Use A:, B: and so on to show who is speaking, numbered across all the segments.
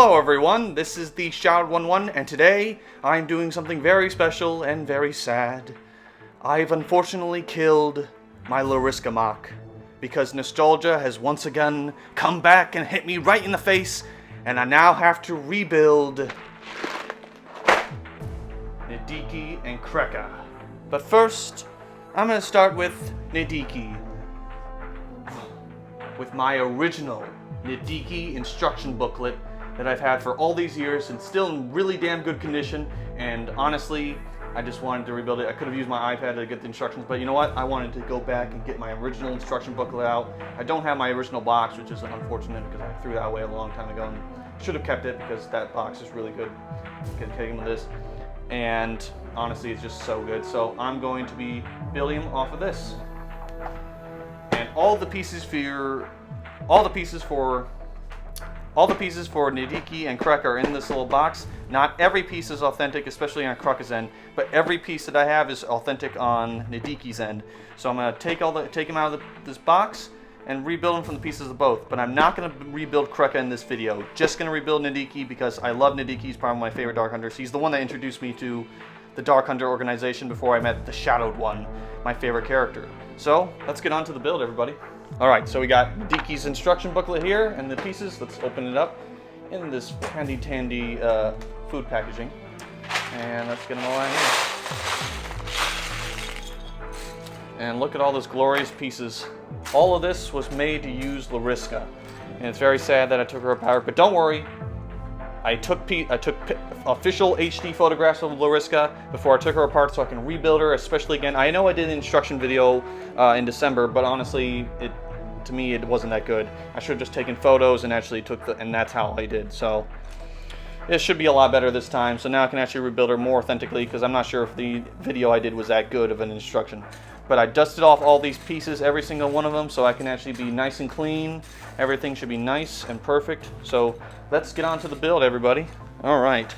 A: Hello everyone, this is the Shroud11, and today I'm doing something very special and very sad. I've unfortunately killed my Lariska mock, because nostalgia has once again come back and hit me right in the face, and I now have to rebuild Nidhiki and Krekka. But first, I'm going to start with Nidhiki, with my original Nidhiki instruction booklet that I've had for all these years and still in really damn good condition. And honestly, I just wanted to rebuild it. I could have used my iPad to get the instructions, but you know what? I wanted to go back and get my original instruction booklet out. I don't have my original box, which is unfortunate because I threw that away a long time ago and should have kept it because that box is really good. Came with this, and honestly, it's just so good. So I'm going to be building them off of this, and all the pieces for Nidhiki and Krekka are in this little box. Not every piece is authentic, especially on Krekka's end, but every piece that I have is authentic on Nidhiki's end. So I'm going to take them out of this box and rebuild them from the pieces of both. But I'm not going to rebuild Krekka in this video. Just going to rebuild Nidhiki because I love Nidhiki. He's probably my favorite Dark Hunters. He's the one that introduced me to the Dark Hunter organization before I met the Shadowed One, my favorite character. So let's get on to the build, everybody. Alright, so we got Nidhiki's instruction booklet here and the pieces. Let's open it up in this handy-dandy food packaging. And let's get them all out here. And look at all those glorious pieces. All of this was made to use Lariska. And it's very sad that I took her apart, but don't worry. I took official HD photographs of Lariska before I took her apart so I can rebuild her, especially again. I know I did an instruction video in December, but honestly, to me, it wasn't that good. I should have just taken photos and actually and that's how I did. So it should be a lot better this time. So now I can actually rebuild her more authentically because I'm not sure if the video I did was that good of an instruction. But I dusted off all these pieces, every single one of them, so I can actually be nice and clean. Everything should be nice and perfect. So let's get on to the build, everybody. All right.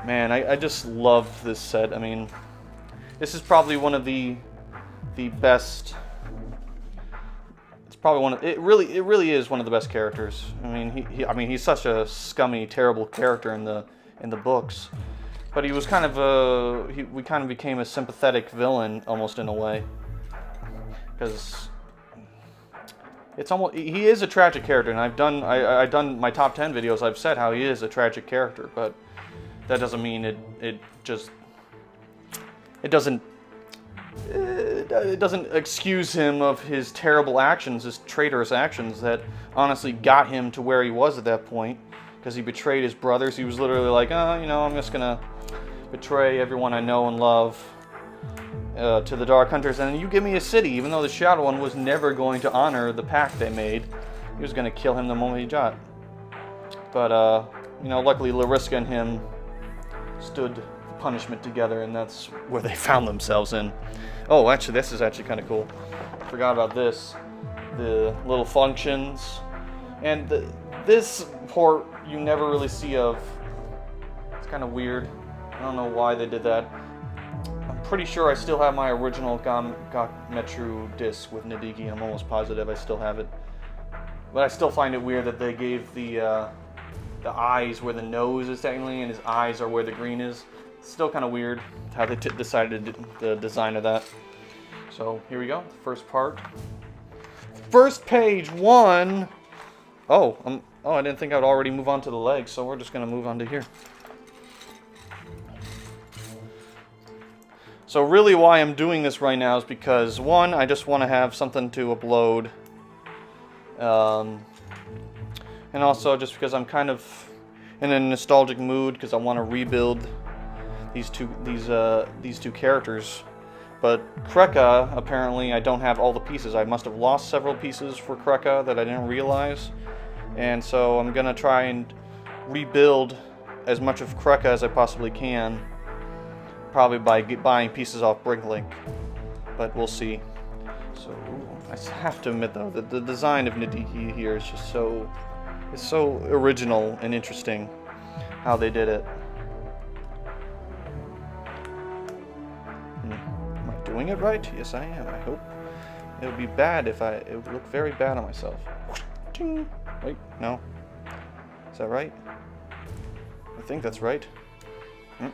A: Man, I just love this set. I mean, this is probably one of the best. It's probably one of it really is one of the best characters. I mean, he's such a scummy, terrible character in the books. But he was kind of we kind of became a sympathetic villain almost in a way, because he is a tragic character, and I've done my top 10 videos. I've said how he is a tragic character, but that doesn't mean it doesn't excuse him of his terrible actions, his traitorous actions that honestly got him to where he was at that point, because he betrayed his brothers. He was literally like, oh, you know, I'm just gonna betray everyone I know and love to the Dark Hunters, and you give me a city, even though the Shadow One was never going to honor the pact they made. He was going to kill him the moment he got. But, you know, luckily Lariska and him stood punishment together, and that's where they found themselves in. Oh, actually, this is actually kind of cool. I forgot about this. The little functions. And this port you never really see of. It's kind of weird. I don't know why they did that. I'm pretty sure I still have my original Metru disc with Nidhiki. I'm almost positive I still have it. But I still find it weird that they gave the eyes where the nose is technically, and his eyes are where the green is. It's still kind of weird how they decided the design of that. So here we go, the first part. First page 1. Oh, I didn't think I would already move on to the legs, so we're just going to move on to here. So really why I'm doing this right now is because, one, I just want to have something to upload. And also just because I'm kind of in a nostalgic mood because I want to rebuild these two characters. But Krekka, apparently I don't have all the pieces. I must have lost several pieces for Krekka that I didn't realize. And so I'm going to try and rebuild as much of Krekka as I possibly can. Probably by buying pieces off Bricklink, but we'll see. So I have to admit though that the design of Nidhiki here is just so original and interesting how they did it. Am I doing it right? Yes, I am. I hope. It would be bad if it would look very bad on myself. Wait, no. Is that right? I think that's right. Am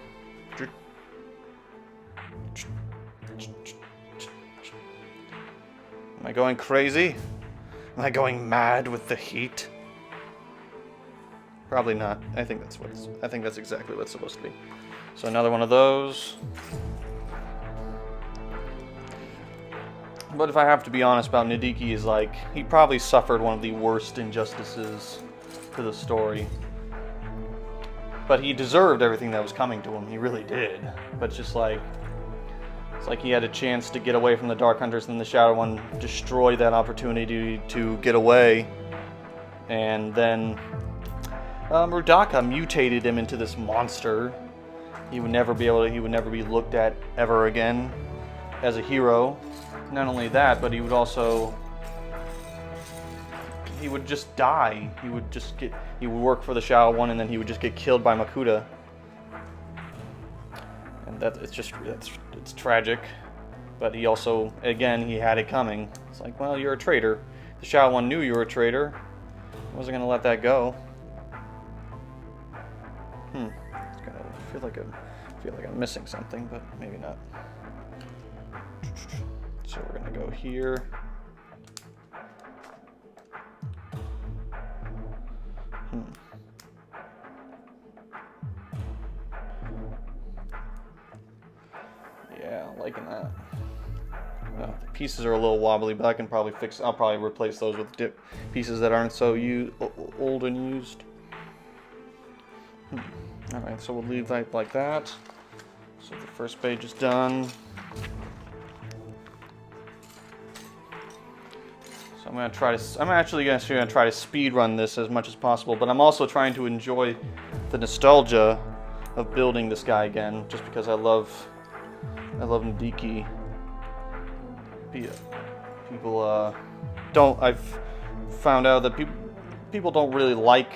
A: I going crazy? Am I going mad with the heat? Probably not. I think that's exactly what it's supposed to be. So another one of those. But if I have to be honest about Nidhiki, is like, he probably suffered one of the worst injustices to the story. But he deserved everything that was coming to him. He really did. But it's just like, it's like he had a chance to get away from the Dark Hunters, and the Shadow One destroyed that opportunity to get away. And then Rudaka mutated him into this monster. He would never be looked at ever again as a hero. Not only that, but he would just die. He would work for the Shadow One, and then he would just get killed by Makuta. And it's tragic. But he also, again, he had it coming. It's like, well, you're a traitor. The Shadow One knew you were a traitor. I wasn't gonna let that go. I feel like I'm missing something, but maybe not. So we're gonna go here. Yeah, liking that. The pieces are a little wobbly, but I can probably I'll probably replace those with pieces that aren't so old and used. Alright, so we'll leave that like that. So the first page is done. So I'm actually going to try to speed run this as much as possible, but I'm also trying to enjoy the nostalgia of building this guy again, just because I love Nidhiki. I've found out that people don't really like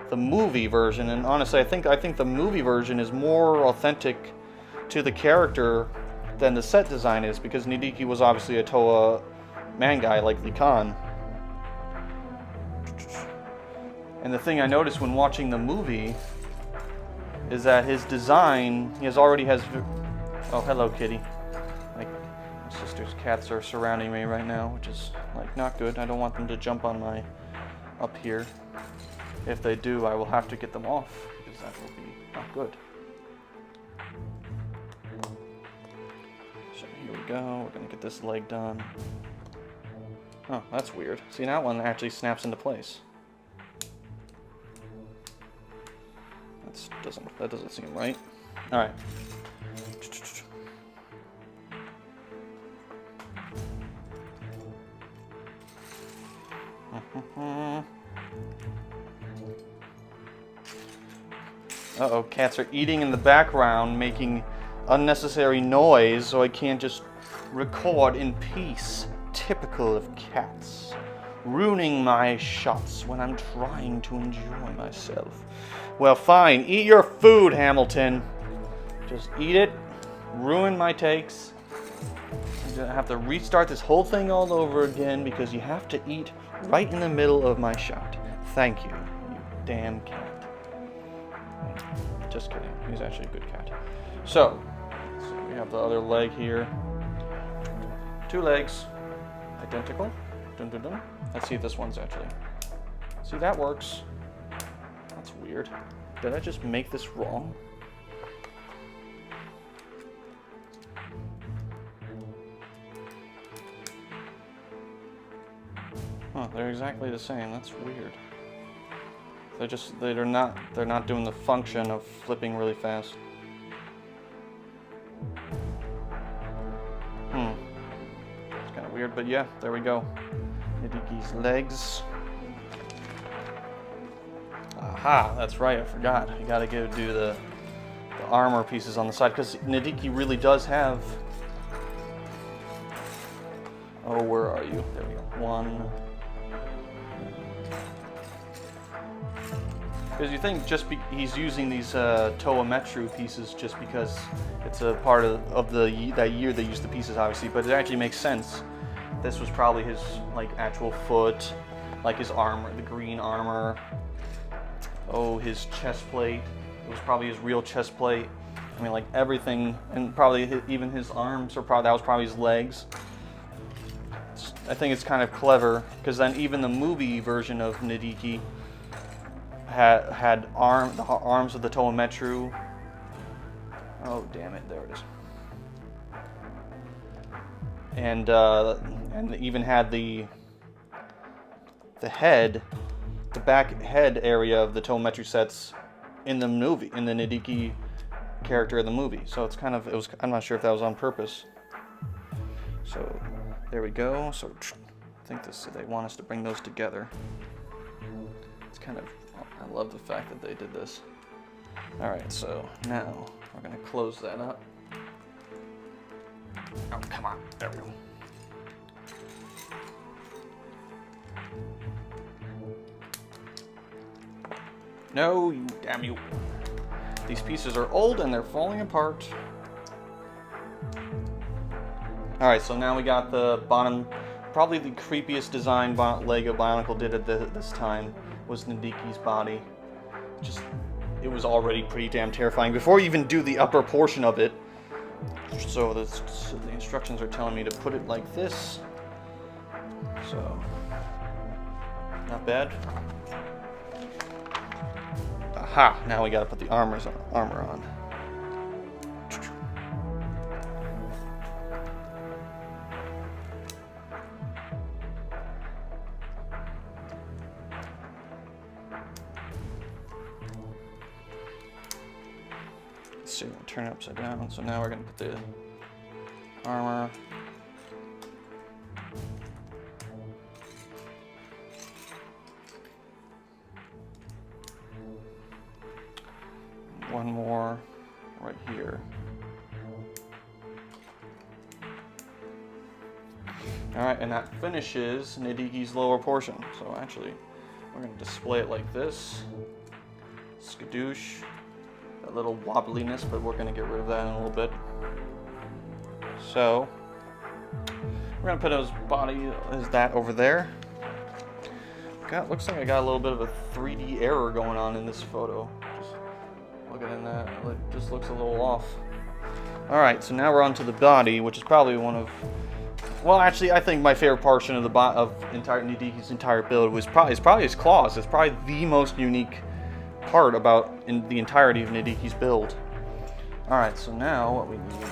A: the movie version, and honestly, I think the movie version is more authentic to the character than the set design is, because Nidhiki was obviously a Toa man guy like Likan. And the thing I noticed when watching the movie is that his design, oh, hello kitty. Like, my sister's cats are surrounding me right now, which is like not good. I don't want them to jump on my up here. If they do, I will have to get them off, because that will be not good. So here we go. We're gonna get this leg done. Oh, that's weird. See, that one actually snaps into place. That doesn't seem right. All right. Uh-oh, cats are eating in the background, making unnecessary noise, so I can't just record in peace. Typical of cats. Ruining my shots when I'm trying to enjoy myself. Well, fine. Eat your food, Hamilton. Just eat it. Ruin my takes. I'm gonna have to restart this whole thing all over again because you have to eat right in the middle of my shot. Thank you, you damn cat. Just kidding. He's actually a good cat. So we have the other leg here. 2 legs. Identical. Dun, dun, dun. Let's see if this one's actually. See, that works. That's weird. Did I just make this wrong? Huh, they're exactly the same. That's weird. They're not doing the function of flipping really fast. It's kind of weird, but yeah, there we go. Nidhiki's legs. Aha, that's right, I forgot. You gotta do the armor pieces on the side, because Nidhiki really does have... Oh, where are you? There we go. 1. Because you think he's using these Toa Metru pieces just because it's a part of that year they used the pieces, obviously, but it actually makes sense. This was probably his actual foot, like his armor, the green armor. Oh, his chest plate. It was probably his real chest plate. I mean, like everything, and probably even his arms, or probably that was probably his legs. I think it's kind of clever because then even the movie version of Nidhiki had the arms of the Tometru. Oh damn it! There it is. And even had the head, the back head area of the Tometru sets in the movie, in the Nidhiki character of the movie. So it's kind of, it was, I'm not sure if that was on purpose. So there we go. So I think they want us to bring those together. It's kind of, I love the fact that they did this. All right, so now we're gonna close that up. Oh, come on, there we go. No, you damn you. These pieces are old and they're falling apart. Alright, so now we got the bottom, probably the creepiest design Lego Bionicle did at this time was Nidhiki's body. It was already pretty damn terrifying before you even do the upper portion of it. So the instructions are telling me to put it like this. So, not bad. Aha! Now we gotta put the armor on. Let's see, we'll turn it upside down. So now we're gonna put the armor. One more right here. Alright, and that finishes Nidhiki's lower portion. So actually, we're going to display it like this. Skadoosh. That little wobbliness, but we're going to get rid of that in a little bit. So, we're going to put his body as that over there. Looks like I got a little bit of a 3D error going on in this photo. Looking at that, it just looks a little off. Alright, so now we're on to the body, which is probably one of... Well, actually, I think my favorite portion of Nidhiki's entire build is probably his claws. It's probably the most unique part about in the entirety of Nidhiki's build. Alright, so now what we need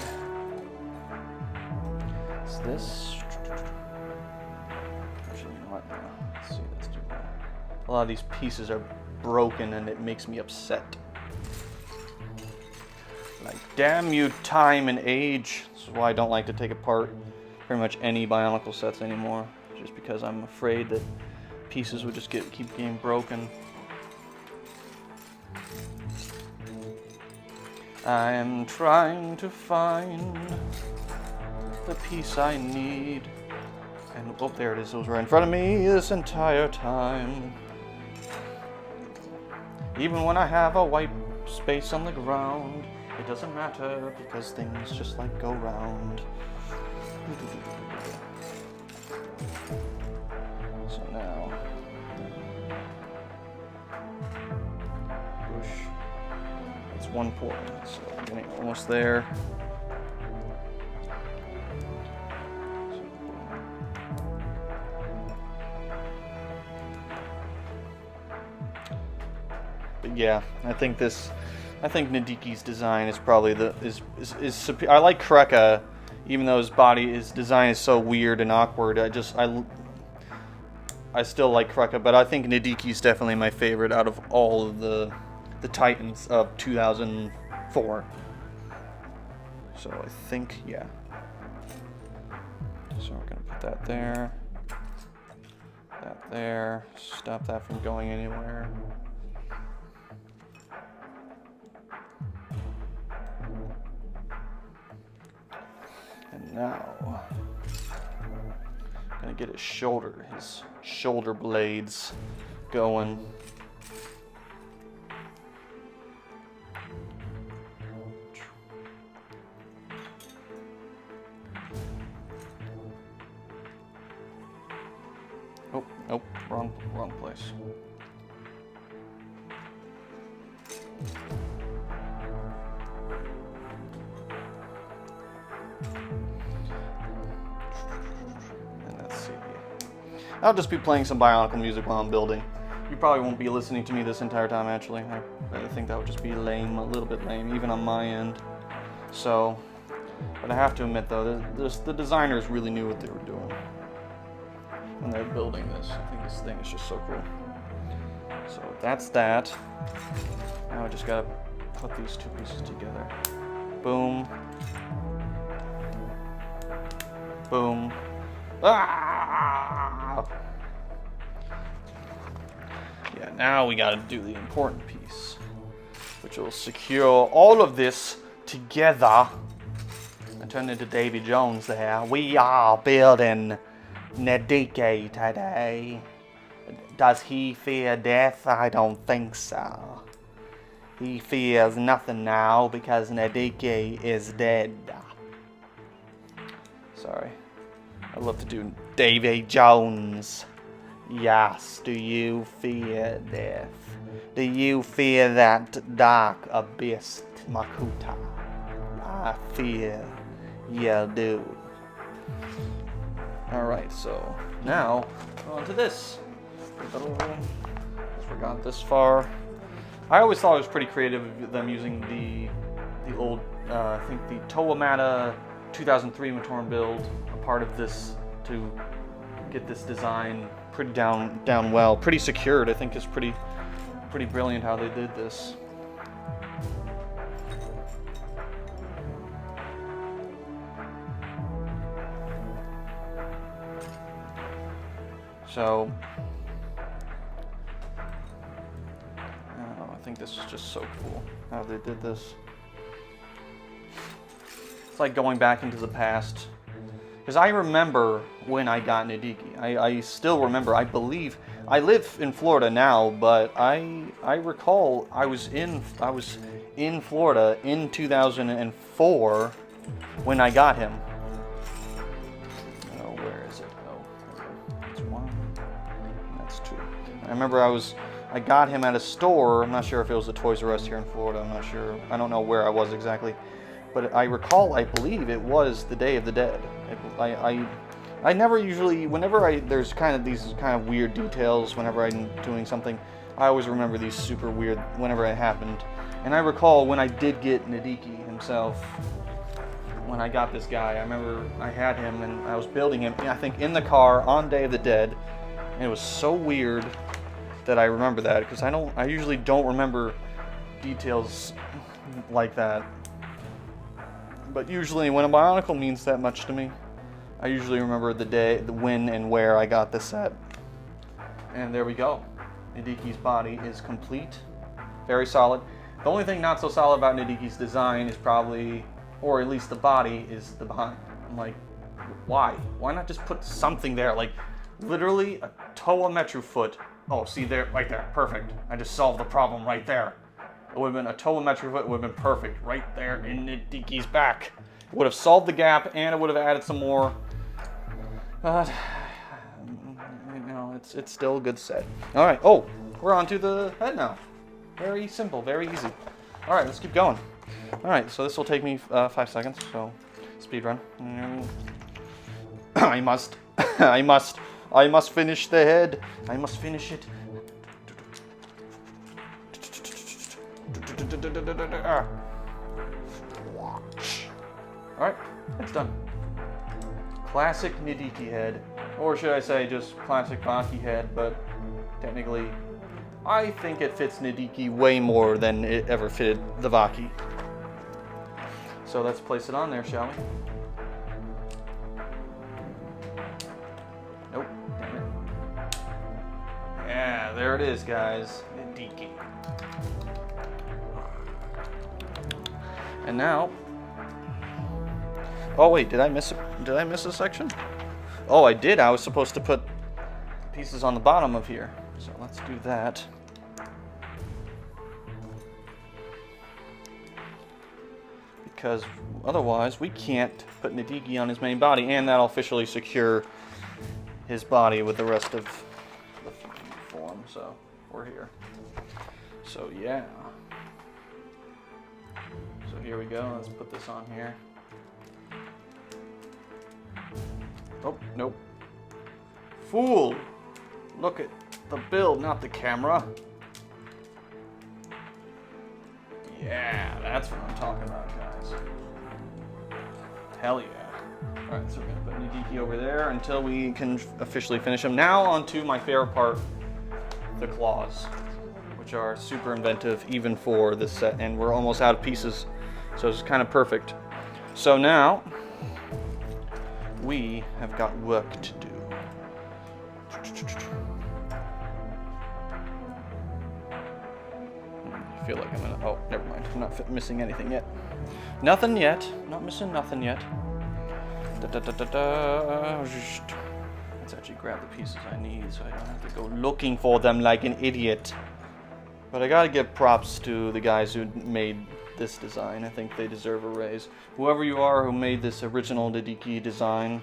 A: is this. Actually, you know what? Let's see, let's do that. A lot of these pieces are broken and it makes me upset. Like, damn you, time and age. This is why I don't like to take apart pretty much any Bionicle sets anymore. Just because I'm afraid that pieces would just keep getting broken. I am trying to find the piece I need. And, oh, there it is. It was right in front of me this entire time. Even when I have a white space on the ground, it doesn't matter because things just like go round. So now, push. It's one point, so I'm getting almost there. But yeah, I think Nidhiki's design is probably is superior. I like Krekka, even though his design is so weird and awkward. I still like Krekka, but I think Nidhiki's definitely my favorite out of all of the Titans of 2004. So I think, yeah. So we're gonna put that there, that there. Stop that from going anywhere. And now, I'm gonna get his shoulder blades going. Oh, nope, wrong place. I'll just be playing some Bionicle music while I'm building. You probably won't be listening to me this entire time, actually. I think that would just be lame, a little bit lame, even on my end. So, but I have to admit, though, the designers really knew what they were doing when they're building this. I think this thing is just so cool. So that's that. Now I just gotta put these two pieces together. Boom. Boom. Ah! Yeah, now we gotta do the important piece, which will secure all of this together. I turned into Davy Jones there. We are building Nidhiki today. Does he fear death? I don't think so. He fears nothing now because Nidhiki is dead. Sorry. I'd love to do Davy Jones. Yes, do you fear death? Do you fear that dark abyss, Makuta? I fear you do. Alright, so now on to this. Just forgot this far. I always thought it was pretty creative of them using the old, I think the Toamata 2003 Matoran build, a part of this to get this design pretty down well, pretty secured. I think is pretty brilliant how they did this. So, I think this is just so cool how they did this. It's like going back into the past. Because I remember when I got Nidhiki. I still remember. I believe I live in Florida now, but I recall I was in Florida in 2004 when I got him. Oh, where is it? Oh, that's one. That's two. I remember I got him at a store. I'm not sure if it was a Toys R Us here in Florida. I'm not sure. I don't know where I was exactly. But I recall, I believe it was the Day of the Dead. I never usually, whenever there's kind of these kind of weird details, whenever I'm doing something, I always remember these super weird whenever it happened. And I recall when I did get Nidhiki himself, when I got this guy, I remember I had him and I was building him, I think in the car on Day of the Dead. And it was so weird that I remember that, because I usually don't remember details like that. But usually when a Bionicle means that much to me, I usually remember the day, the when and where I got this set. And there we go. Nidhiki's body is complete. Very solid. The only thing not so solid about Nidhiki's design is probably, or at least the body, is the behind. I'm like, why? Why not just put something there? Like, literally a Toa Metru foot. Oh, see there, right there. Perfect. I just solved the problem right there. It would have been a Toa Metru foot, it would have been perfect right there in Nidhiki's back. It would have solved the gap, and it would have added some more. But, you know, it's still a good set. All right. Oh, we're on to the head now. Very simple, very easy. All right, let's keep going. All right, so this will take me 5 seconds. So, speed run. I must finish the head. I must finish it. Alright, it's done. Classic Nidhiki head. Or should I say just classic Baki head, but technically I think it fits Nidhiki way more than it ever fitted the Baki. So let's place it on there, shall we? Nope, damn it. Yeah, there it is, guys. Nidhiki. And now, oh wait, did I miss a section? Oh, I did. I was supposed to put pieces on the bottom of here. So let's do that. Because otherwise we can't put Nidhiki on his main body, and that'll officially secure his body with the rest of the form. So we're here. So yeah. So here we go. Let's put this on here. Oh, nope. Fool! Look at the build, not the camera. Yeah, that's what I'm talking about, guys. Hell yeah. Alright, so we're going to put Nidhiki over there until we can officially finish him. Now onto my favorite part, the claws, which are super inventive even for this set, and we're almost out of pieces, so it's kind of perfect. So now, we have got work to do. I feel like I'm gonna, oh, never mind. I'm not missing anything yet. Nothing yet. Not missing nothing yet. Let's actually grab the pieces I need so I don't have to go looking for them like an idiot. But I gotta give props to the guys who made this design. I think they deserve a raise. Whoever you are who made this original Nidhiki design,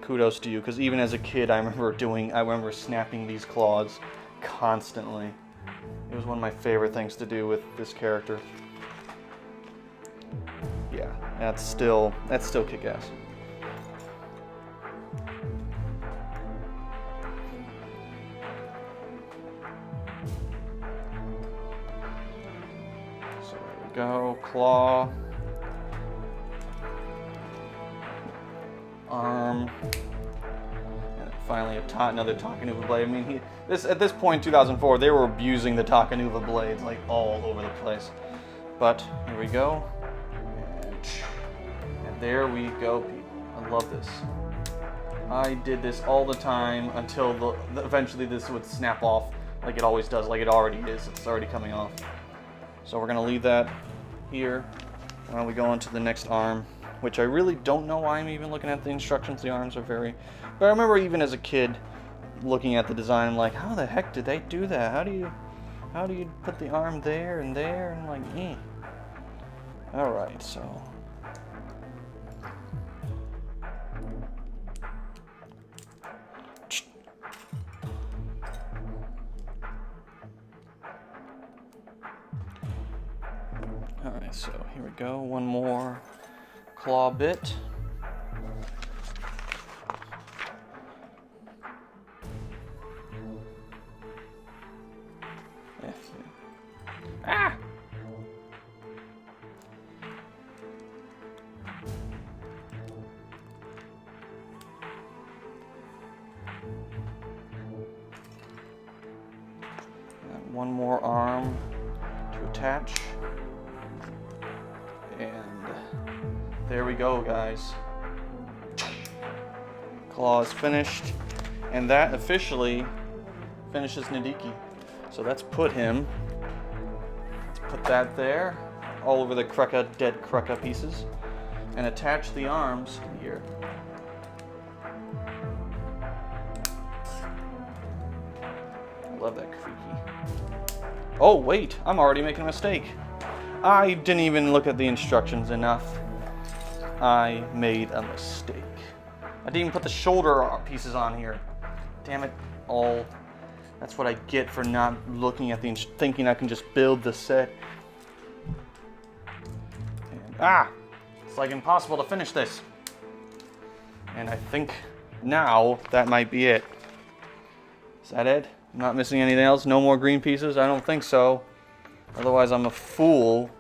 A: kudos to you, because even as a kid I remember snapping these claws constantly. It was one of my favorite things to do with this character. Yeah, that's still kick-ass. So there we go, claw, arm, and finally another Takanuva blade. I mean, at this point, 2004, they were abusing the Takanuva blades like all over the place. But here we go. And there we go, people. I love this. I did this all the time until eventually this would snap off like it always does, like it already is. It's already coming off. So we're going to leave that here while we go on to the next arm, which I really don't know why I'm even looking at the instructions. The arms are very... But I remember even as a kid looking at the design, I'm like, how the heck did they do that? How do you put the arm there and there? And I'm like, Alright, so... Alright, so here we go. One more claw bit. Ah! And one more arm to attach. And there we go, guys. Claws finished. And that officially finishes Nidhiki. So let's put him, put that there, all over the Krekka, dead Krekka pieces, and attach the arms here. I love that creaky. Oh wait, I'm already making a mistake. I didn't even look at the instructions enough. I made a mistake. I didn't even put the shoulder pieces on here. Damn it all. That's what I get for not looking at the thinking I can just build the set. And, it's like impossible to finish this. And I think now that might be it. Is that it? I'm not missing anything else? No more green pieces? I don't think so. Otherwise I'm a fool.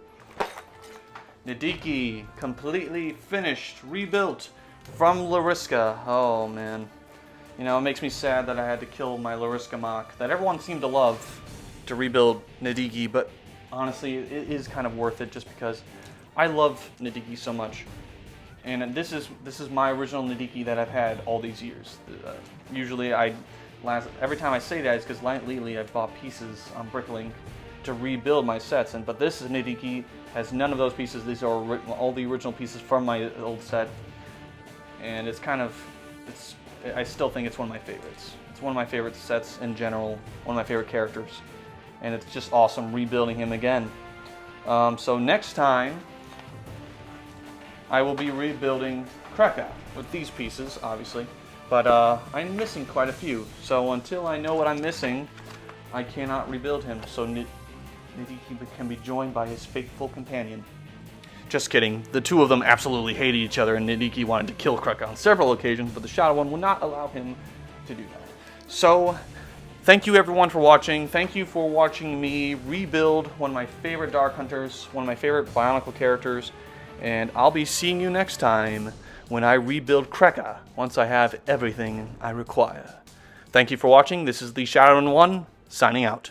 A: Nidhiki, completely finished, rebuilt from Lariska. Oh man. You know, it makes me sad that I had to kill my Lariska mock that everyone seemed to love to rebuild Nidhiki, but honestly, it is kind of worth it just because I love Nidhiki so much. And this is my original Nidhiki that I've had all these years. Usually every time I say that it's because lately I've bought pieces on Bricklink to rebuild my sets, but this is Nidhiki, has none of those pieces. These are all the original pieces from my old set, and I still think it's one of my favorites. It's one of my favorite sets in general, one of my favorite characters, and it's just awesome rebuilding him again. So next time, I will be rebuilding Krekka with these pieces, obviously, but I'm missing quite a few. So until I know what I'm missing, I cannot rebuild him. So Nidhiki can be joined by his faithful companion. Just kidding. The two of them absolutely hated each other, and Nidhiki wanted to kill Krekka on several occasions, but the Shadow One would not allow him to do that. So, thank you everyone for watching. Thank you for watching me rebuild one of my favorite Dark Hunters, one of my favorite Bionicle characters, and I'll be seeing you next time when I rebuild Krekka, once I have everything I require. Thank you for watching. This is the Shadowrun 1, signing out.